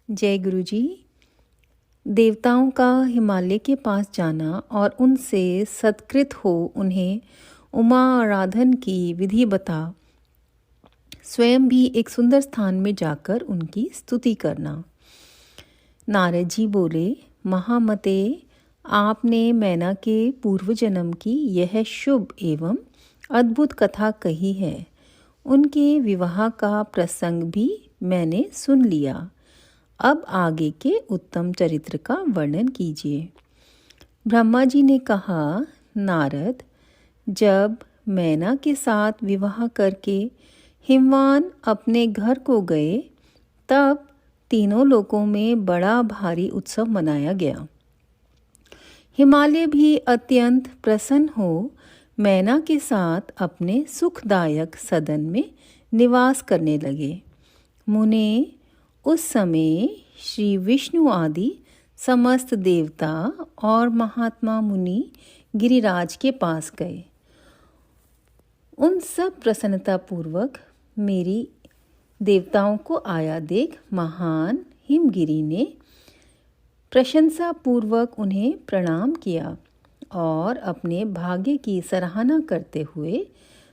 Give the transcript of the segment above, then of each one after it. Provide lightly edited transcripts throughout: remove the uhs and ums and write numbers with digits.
जय गुरु जी। देवताओं का हिमालय के पास जाना और उनसे सत्कृत हो उन्हें उमा आराधन की विधि बता स्वयं भी एक सुंदर स्थान में जाकर उनकी स्तुति करना। नारद जी बोले, महामते, आपने मैना के पूर्व जन्म की यह शुभ एवं अद्भुत कथा कही है। उनके विवाह का प्रसंग भी मैंने सुन लिया। अब आगे के उत्तम चरित्र का वर्णन कीजिए। ब्रह्मा जी ने कहा, नारद, जब मैना के साथ विवाह करके हिमवान अपने घर को गए, तब तीनों लोकों में बड़ा भारी उत्सव मनाया गया। हिमालय भी अत्यंत प्रसन्न हो मैना के साथ अपने सुखदायक सदन में निवास करने लगे। मुने उस समय श्री विष्णु आदि समस्त देवता और महात्मा मुनि गिरिराज के पास गए। उन सब प्रसन्नतापूर्वक मेरी देवताओं को आया देख महान हिमगिरी ने प्रशंसापूर्वक उन्हें प्रणाम किया और अपने भाग्य की सराहना करते हुए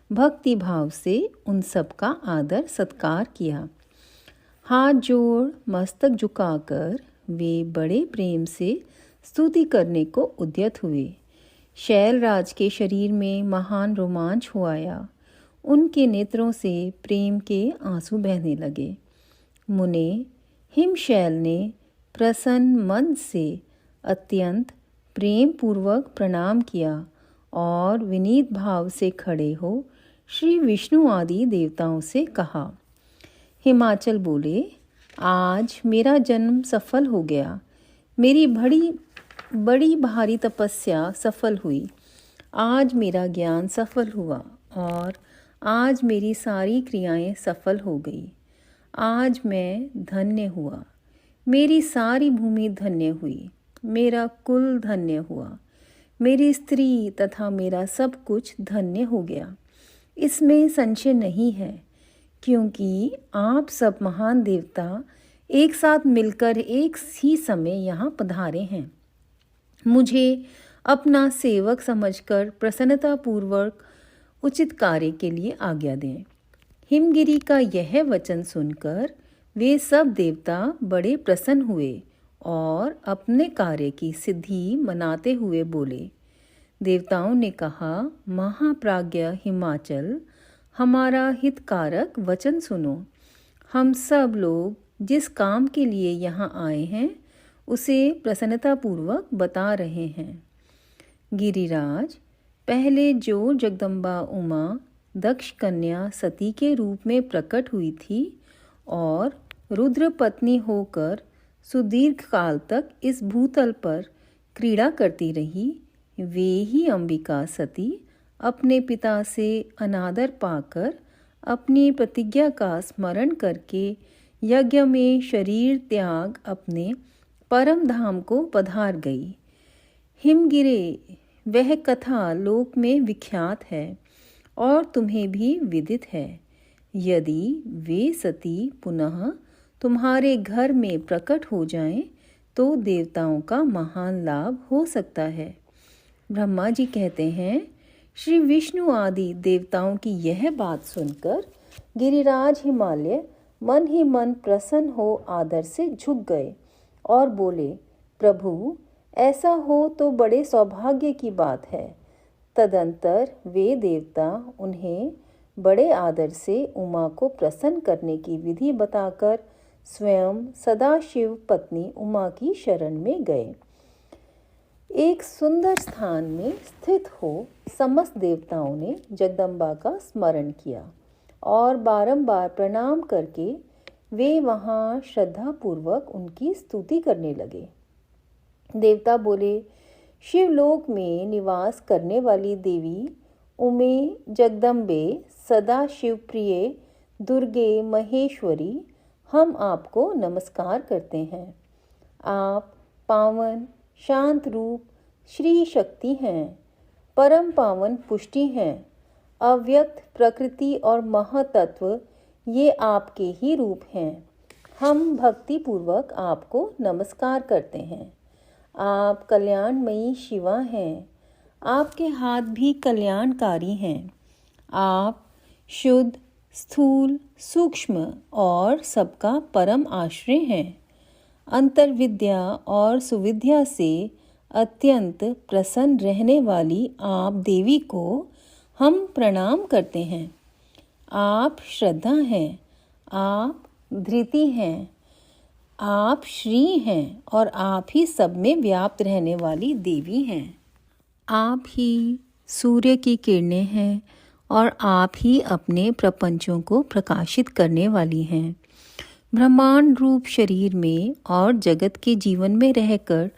भक्ति भाव से उन सब का आदर सत्कार किया। हाथ जोड़ मस्तक झुकाकर वे बड़े प्रेम से स्तुति करने को उद्यत हुए। शैलराज के शरीर में महान रोमांच हो आया। उनके नेत्रों से प्रेम के आंसू बहने लगे। मुने हिमशैल ने प्रसन्न मन से अत्यंत प्रेम पूर्वक प्रणाम किया और विनीत भाव से खड़े हो श्री विष्णु आदि देवताओं से कहा। हिमाचल बोले, आज मेरा जन्म सफल हो गया। मेरी बड़ी भारी तपस्या सफल हुई। आज मेरा ज्ञान सफल हुआ और आज मेरी सारी क्रियाएं सफल हो गई। आज मैं धन्य हुआ। मेरी सारी भूमि धन्य हुई। मेरा कुल धन्य हुआ। मेरी स्त्री तथा मेरा सब कुछ धन्य हो गया। इसमें संशय नहीं है, क्योंकि आप सब महान देवता एक साथ मिलकर एक ही समय यहाँ पधारे हैं। मुझे अपना सेवक समझकर प्रसन्नतापूर्वक उचित कार्य के लिए आज्ञा दें। हिमगिरी का यह वचन सुनकर वे सब देवता बड़े प्रसन्न हुए और अपने कार्य की सिद्धि मनाते हुए बोले। देवताओं ने कहा, महाप्राज्ञ हिमाचल, हमारा हितकारक वचन सुनो। हम सब लोग जिस काम के लिए यहाँ आए हैं उसे प्रसन्नतापूर्वक बता रहे हैं। गिरिराज, पहले जो जगदम्बा उमा दक्ष कन्या सती के रूप में प्रकट हुई थी और रुद्र पत्नी होकर सुदीर्घ काल तक इस भूतल पर क्रीड़ा करती रही, वे ही अंबिका सती अपने पिता से अनादर पाकर अपनी प्रतिज्ञा का स्मरण करके यज्ञ में शरीर त्याग अपने परम धाम को पधार गई। हिमगिरे, वह कथा लोक में विख्यात है और तुम्हें भी विदित है। यदि वे सती पुनः तुम्हारे घर में प्रकट हो जाएं, तो देवताओं का महान लाभ हो सकता है। ब्रह्मा जी कहते हैं, श्री विष्णु आदि देवताओं की यह बात सुनकर गिरिराज हिमालय मन ही मन प्रसन्न हो आदर से झुक गए और बोले, प्रभु, ऐसा हो तो बड़े सौभाग्य की बात है। तदंतर वे देवता उन्हें बड़े आदर से उमा को प्रसन्न करने की विधि बताकर स्वयं सदाशिव पत्नी उमा की शरण में गए। एक सुंदर स्थान में स्थित हो समस्त देवताओं ने जगदम्बा का स्मरण किया और बारंबार प्रणाम करके वे वहाँ श्रद्धापूर्वक उनकी स्तुति करने लगे। देवता बोले, शिवलोक में निवास करने वाली देवी उमे, जगदम्बे, सदा शिवप्रिय, दुर्गे, महेश्वरी, हम आपको नमस्कार करते हैं। आप पावन शांत रूप श्री शक्ति हैं, परम पावन पुष्टि हैं। अव्यक्त प्रकृति और महातत्व ये आपके ही रूप हैं। हम भक्तिपूर्वक आपको नमस्कार करते हैं। आप कल्याणमयी शिवा हैं। आपके हाथ भी कल्याणकारी हैं। आप शुद्ध, स्थूल, सूक्ष्म और सबका परम आश्रय हैं। अंतर्विद्या और सुविद्या से अत्यंत प्रसन्न रहने वाली आप देवी को हम प्रणाम करते हैं। आप श्रद्धा हैं, आप धृति हैं, आप श्री हैं और आप ही सब में व्याप्त रहने वाली देवी हैं। आप ही सूर्य की किरणें हैं और आप ही अपने प्रपंचों को प्रकाशित करने वाली हैं। ब्रह्मांड रूप शरीर में और जगत के जीवन में रहकर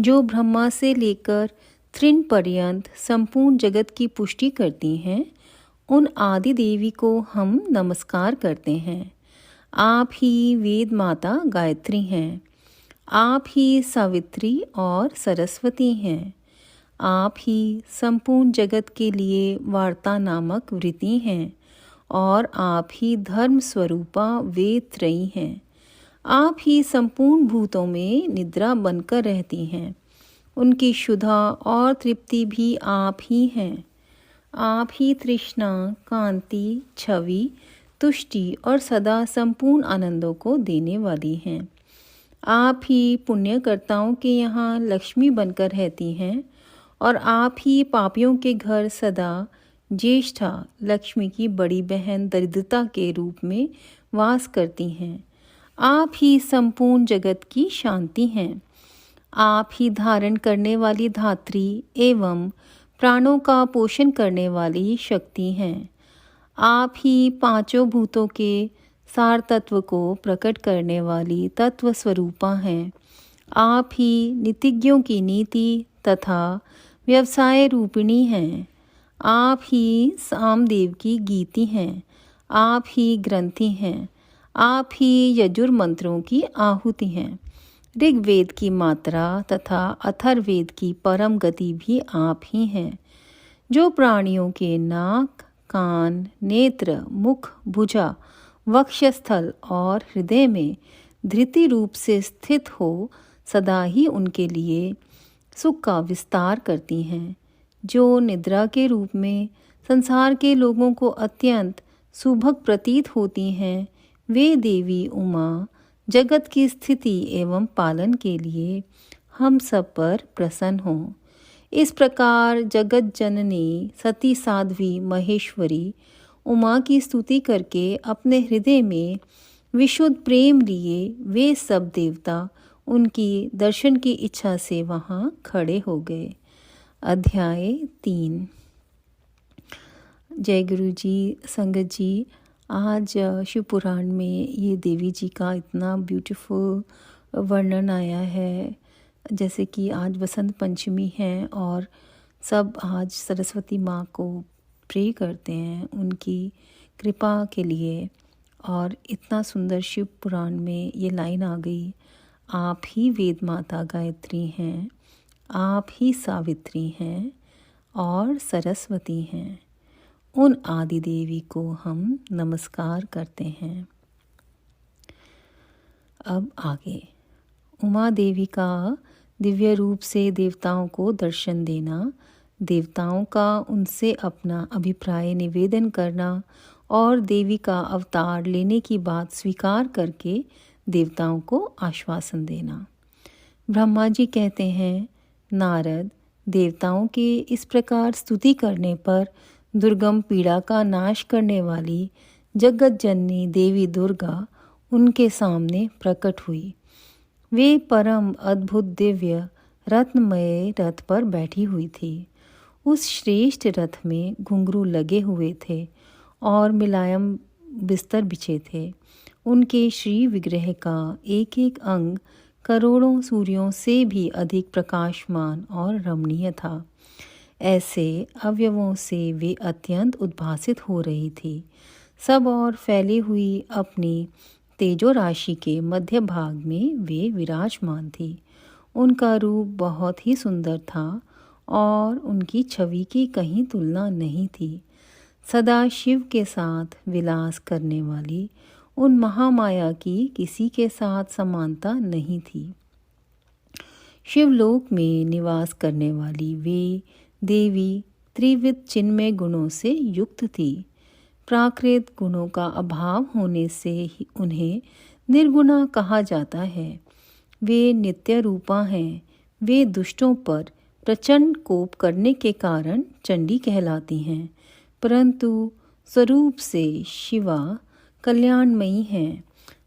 जो ब्रह्मा से लेकर तृण पर्यंत संपूर्ण जगत की पुष्टि करती हैं, उन आदि देवी को हम नमस्कार करते हैं। आप ही वेद माता गायत्री हैं। आप ही सावित्री और सरस्वती हैं। आप ही संपूर्ण जगत के लिए वार्ता नामक वृत्ति हैं और आप ही धर्म स्वरूपा वेद त्रयी हैं। आप ही संपूर्ण भूतों में निद्रा बनकर रहती हैं। उनकी शुद्धा और तृप्ति भी आप ही हैं। आप ही तृष्णा, कांति, छवि, तुष्टि और सदा संपूर्ण आनंदों को देने वाली हैं। आप ही पुण्यकर्ताओं के यहाँ लक्ष्मी बनकर रहती हैं और आप ही पापियों के घर सदा ज्येष्ठा लक्ष्मी की बड़ी बहन दरिद्रता के रूप में वास करती हैं। आप ही संपूर्ण जगत की शांति हैं। आप ही धारण करने वाली धात्री एवं प्राणों का पोषण करने वाली शक्ति हैं। आप ही पांचों भूतों के सार तत्व को प्रकट करने वाली तत्व स्वरूपा हैं। आप ही नीतिज्ञों की नीति तथा व्यवसाय रूपिणी हैं। आप ही सामदेव की गीति हैं। आप ही ग्रंथि हैं। आप ही यजुर मंत्रों की आहुति हैं। ऋग्वेद की मात्रा तथा अथर्ववेद की परम गति भी आप ही हैं। जो प्राणियों के नाक, कान, नेत्र, मुख, भुजा, वक्षस्थल और हृदय में धृति रूप से स्थित हो, सदा ही उनके लिए सुख का विस्तार करती हैं। जो निद्रा के रूप में संसार के लोगों को अत्यंत सुभग प्रतीत होती हैं, वे देवी उमा जगत की स्थिति एवं पालन के लिए हम सब पर प्रसन्न हों। इस प्रकार जगत जननी सती साध्वी महेश्वरी उमा की स्तुति करके अपने हृदय में विशुद्ध प्रेम लिए वे सब देवता उनकी दर्शन की इच्छा से वहाँ खड़े हो गए। अध्याय 3। जय गुरु जी। संगत जी, आज शिव पुराण में ये देवी जी का इतना ब्यूटीफुल वर्णन आया है। जैसे कि आज वसंत पंचमी है और सब आज सरस्वती माँ को प्रे करते हैं उनकी कृपा के लिए। और इतना सुंदर शिव पुराण में ये लाइन आ गई, आप ही वेद माता गायत्री हैं, आप ही सावित्री हैं और सरस्वती हैं। उन आदि देवी को हम नमस्कार करते हैं। अब आगे उमा देवी का दिव्य रूप से देवताओं को दर्शन देना, देवताओं का उनसे अपना अभिप्राय निवेदन करना और देवी का अवतार लेने की बात स्वीकार करके देवताओं को आश्वासन देना। ब्रह्मा जी कहते हैं, नारद, देवताओं के इस प्रकार स्तुति करने पर दुर्गम पीड़ा का नाश करने वाली जगत जननी देवी दुर्गा उनके सामने प्रकट हुई। वे परम अद्भुत दिव्य रत्नमय रथ पर बैठी हुई थी। उस श्रेष्ठ रथ में घुंघरू लगे हुए थे और मुलायम बिस्तर बिछे थे। उनके श्री विग्रह का एक एक अंग करोड़ों सूर्यों से भी अधिक प्रकाशमान और रमणीय था। ऐसे अवयवों से वे अत्यंत उद्भासित हो रही थी। सब और फैली हुई अपनी तेजो राशि के मध्य भाग में वे विराजमान थी। उनका रूप बहुत ही सुंदर था और उनकी छवि की कहीं तुलना नहीं थी। सदा शिव के साथ विलास करने वाली उन महामाया की किसी के साथ समानता नहीं थी। शिवलोक में निवास करने वाली वे देवी त्रिविध चिन्मय गुणों से युक्त थी। प्राकृत गुणों का अभाव होने से ही उन्हें निर्गुणा कहा जाता है। वे नित्य रूपा हैं। वे दुष्टों पर प्रचंड कोप करने के कारण चंडी कहलाती हैं, परंतु स्वरूप से शिवा कल्याणमयी हैं।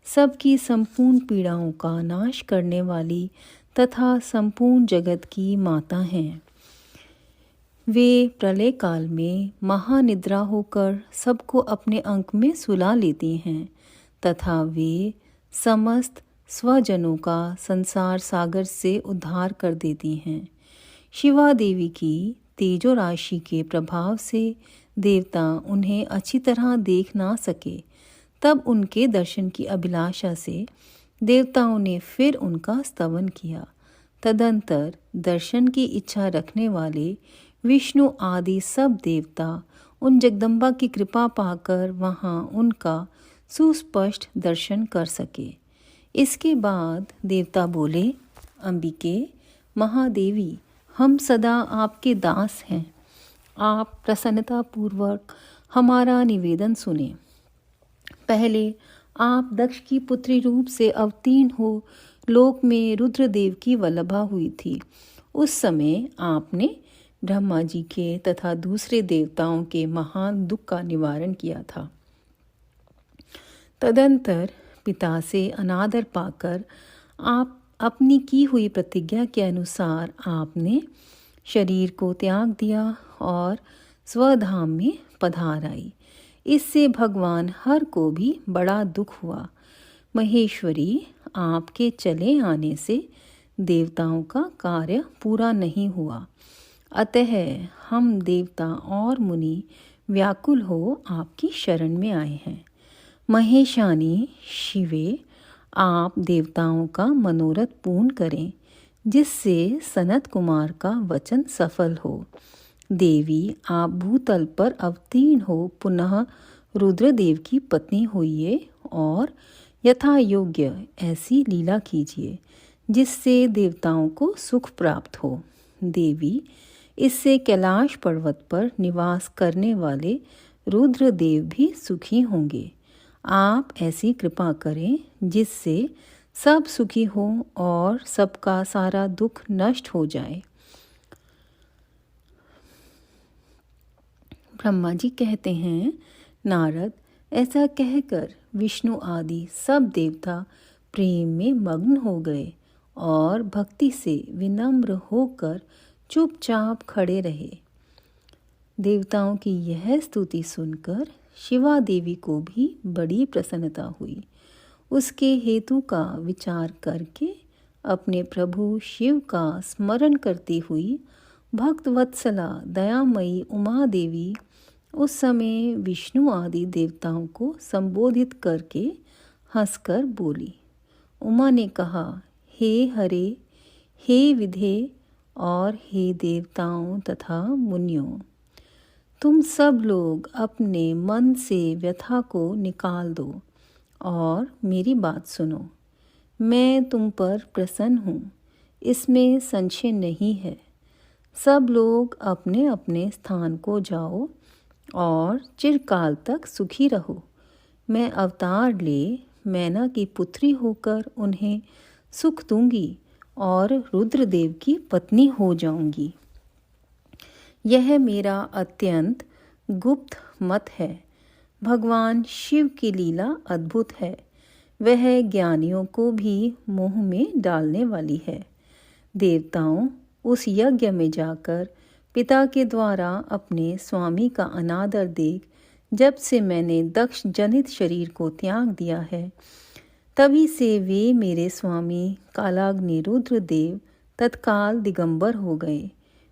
सबकी संपूर्ण पीड़ाओं का नाश करने वाली तथा संपूर्ण जगत की माता हैं। वे प्रलय काल में महानिद्रा होकर सबको अपने अंक में सुला लेती हैं तथा वे समस्त स्वजनों का संसार सागर से उद्धार कर देती हैं। शिवा देवी की तेजो राशि के प्रभाव से देवता उन्हें अच्छी तरह देख ना सके। तब उनके दर्शन की अभिलाषा से देवताओं ने फिर उनका स्तवन किया। तदंतर दर्शन की इच्छा रखने वाले विष्णु आदि सब देवता उन जगदम्बा की कृपा पाकर वहां उनका सुस्पष्ट दर्शन कर सके। इसके बाद देवता बोले, अंबिके महादेवी, हम सदा आपके दास हैं। आप प्रसन्नता पूर्वक हमारा निवेदन सुने। पहले आप दक्ष की पुत्री रूप से अवतीर्ण हो लोक में रुद्रदेव की वल्लभा हुई थी। उस समय आपने ब्रह्मा जी के तथा दूसरे देवताओं के महान दुख का निवारण किया था। तदंतर पिता से अनादर पाकर आप अपनी की हुई प्रतिज्ञा के अनुसार आपने शरीर को त्याग दिया और स्वधाम में पधार आई। इससे भगवान हर को भी बड़ा दुख हुआ। महेश्वरी, आपके चले आने से देवताओं का कार्य पूरा नहीं हुआ, अतः हम देवता और मुनि व्याकुल हो आपकी शरण में आए हैं। महेशानी शिवे, आप देवताओं का मनोरथ पूर्ण करें, जिससे सनत कुमार का वचन सफल हो। देवी, आप भूतल पर अवतीर्ण हो पुनः रुद्रदेव की पत्नी होइए और यथा योग्य ऐसी लीला कीजिए जिससे देवताओं को सुख प्राप्त हो। देवी, इससे कैलाश पर्वत पर निवास करने वाले रुद्रदेव भी सुखी होंगे। आप ऐसी कृपा करें जिससे सब सुखी हों और सबका सारा दुख नष्ट हो जाए। ब्रह्मा जी कहते हैं, नारद, ऐसा कहकर विष्णु आदि सब देवता प्रेम में मग्न हो गए और भक्ति से विनम्र होकर चुपचाप खड़े रहे। देवताओं की यह स्तुति सुनकर शिवा देवी को भी बड़ी प्रसन्नता हुई। उसके हेतु का विचार करके अपने प्रभु शिव का स्मरण करती हुई भक्तवत्सला दयामयी उमा देवी उस समय विष्णु आदि देवताओं को संबोधित करके हंसकर बोली। उमा ने कहा, हे हरे, हे विधे और हे देवताओं तथा मुनियों, तुम सब लोग अपने मन से व्यथा को निकाल दो और मेरी बात सुनो। मैं तुम पर प्रसन्न हूँ, इसमें संशय नहीं है। सब लोग अपने अपने स्थान को जाओ और चिरकाल तक सुखी रहो। मैं अवतार ले मैना की पुत्री होकर उन्हें सुख दूंगी और रुद्रदेव की पत्नी हो जाऊंगी। यह मेरा अत्यंत गुप्त मत है। भगवान शिव की लीला अद्भुत है। वह ज्ञानियों को भी मोह में डालने वाली है। देवताओं, उस यज्ञ में जाकर पिता के द्वारा अपने स्वामी का अनादर देख जब से मैंने दक्ष जनित शरीर को त्याग दिया है, तभी से वे मेरे स्वामी कालाग्नि रुद्रदेव तत्काल दिगंबर हो गए।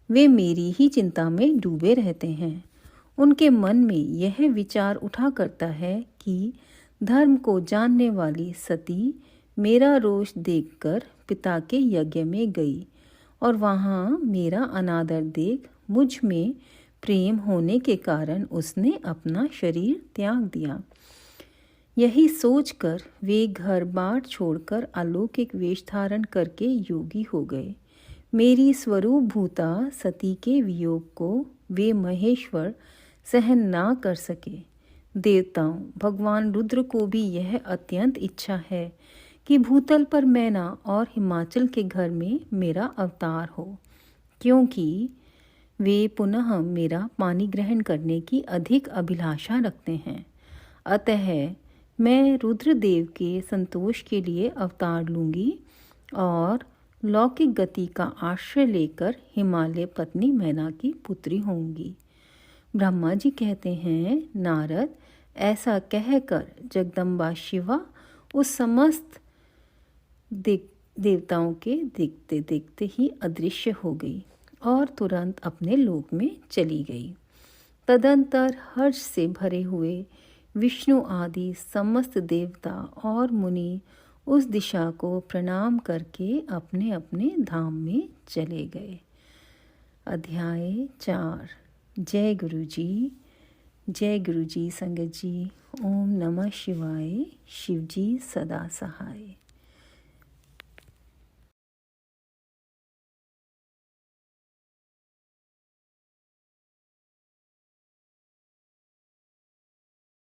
वे मेरी ही चिंता में डूबे रहते हैं। उनके मन में यह विचार उठा करता है कि धर्म को जानने वाली सती मेरा रोष देखकर पिता के यज्ञ में गई और वहाँ मेरा अनादर देख मुझ में प्रेम होने के कारण उसने अपना शरीर त्याग दिया। यही सोचकर वे घर बार छोड़कर अलौकिक वेश धारण करके योगी हो गए। मेरी स्वरूप भूता सती के वियोग को वे महेश्वर सहन ना कर सके। देवताओं, भगवान रुद्र को भी यह अत्यंत इच्छा है कि भूतल पर मैना और हिमाचल के घर में मेरा अवतार हो, क्योंकि वे पुनः मेरा पानी ग्रहण करने की अधिक अभिलाषा रखते हैं। अतः मैं रुद्रदेव के संतोष के लिए अवतार लूँगी और लौकिक गति का आश्रय लेकर हिमालय पत्नी मैना की पुत्री होंगी। ब्रह्मा जी कहते हैं, नारद, ऐसा कहकर जगदम्बा शिवा उस समस्त देवताओं के देखते देखते ही अदृश्य हो गई और तुरंत अपने लोक में चली गई। तदंतर हर्ष से भरे हुए विष्णु आदि समस्त देवता और मुनि उस दिशा को प्रणाम करके अपने अपने धाम में चले गए। अध्याय 4। जय गुरु जी। जय गुरु जी। संगत जी, ओम नमः शिवाय। शिव जी सदा सहाय।